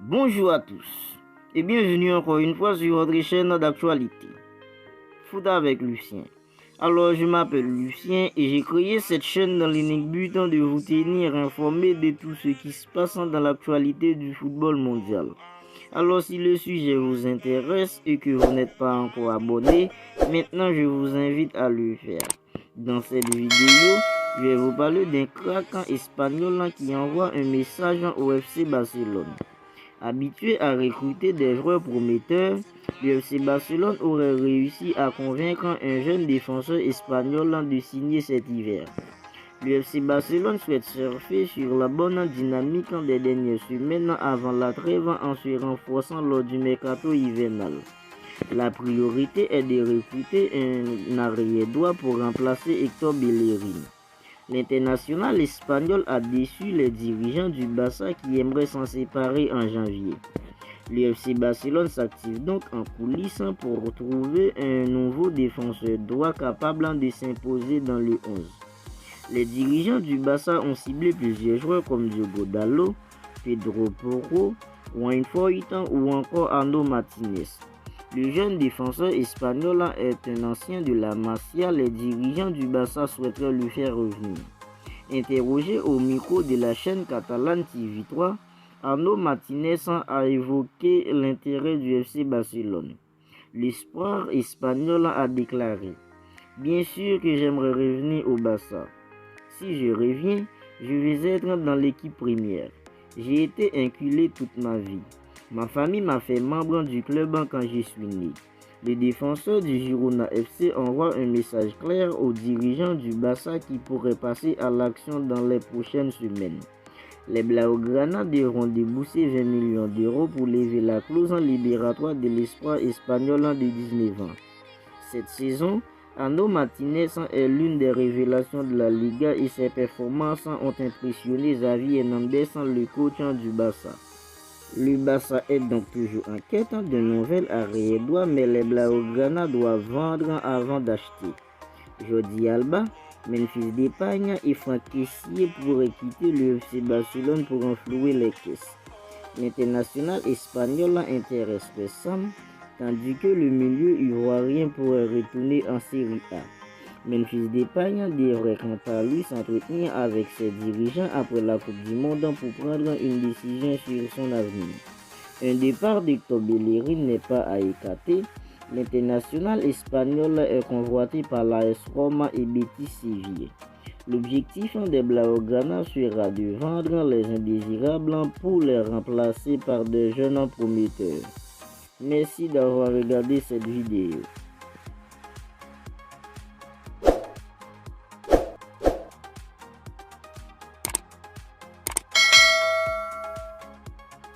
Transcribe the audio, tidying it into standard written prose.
Bonjour à tous et bienvenue encore une fois sur votre chaîne d'actualité Foot avec Lucien. Alors je m'appelle Lucien et j'ai créé cette chaîne dans l'unique but de vous tenir informé de tout ce qui se passe dans l'actualité du football mondial. Alors si le sujet vous intéresse et que vous n'êtes pas encore abonné, maintenant je vous invite à le faire. Dans cette vidéo, je vais vous parler d'un craquant espagnol qui envoie un message au FC Barcelone. Habitué à recruter des joueurs prometteurs, le FC Barcelone aurait réussi à convaincre un jeune défenseur espagnol de signer cet hiver. Le FC Barcelone souhaite surfer sur la bonne dynamique des dernières semaines avant la trêve en se renforçant lors du mercato hivernal. La priorité est de recruter un arrière-droit pour remplacer Héctor Bellerin. L'international espagnol a déçu les dirigeants du Barça qui aimeraient s'en séparer en janvier. Le FC Barcelone s'active donc en coulisses pour retrouver un nouveau défenseur droit capable de s'imposer dans le 11. Les dirigeants du Barça ont ciblé plusieurs joueurs comme Diogo Dalot, Pedro Porro, Wayne Foyt ou encore Arnaud Martinez. Le jeune défenseur espagnol est un ancien de la Masia. Les dirigeants du Barça souhaiteraient le faire revenir. Interrogé au micro de la chaîne catalane TV3, Arnaud Martinez a évoqué l'intérêt du FC Barcelone. L'espoir espagnol a déclaré « Bien sûr que j'aimerais revenir au Barça. Si je reviens, je vais être dans l'équipe première. J'ai été inculé toute ma vie. Ma famille m'a fait membre du club quand je suis né. » Le défenseur du Girona FC envoie un message clair aux dirigeants du Barça qui pourraient passer à l'action dans les prochaines semaines. Les Blaugrana devront débourser 20 millions d'euros pour lever la clause libératoire de l'espoir espagnol de 19 ans. Cette saison, Arnaud Martinez est l'une des révélations de la Liga et ses performances ont impressionné Xavi Hernandez, le coach du Barça. Le Barça est donc toujours en quête d'un nouvel arrière-droit, mais les Blaugrana doivent vendre avant d'acheter. Jordi Alba, Memphis Depay et Franck Kessié pourraient quitter le FC Barcelone pour enflouer les caisses. L'international espagnol intéresse personne, tandis que le milieu ivoirien pourrait retourner en Série A. Memphis Depay devrait quant à lui s'entretenir avec ses dirigeants après la Coupe du Monde pour prendre une décision sur son avenir. Un départ d'Héctor Bellerin n'est pas à écarter. L'international espagnol est convoité par l'AS Roma et Betis Séville. L'objectif des Blaugrana sera de vendre les indésirables pour les remplacer par des jeunes prometteurs. Merci d'avoir regardé cette vidéo.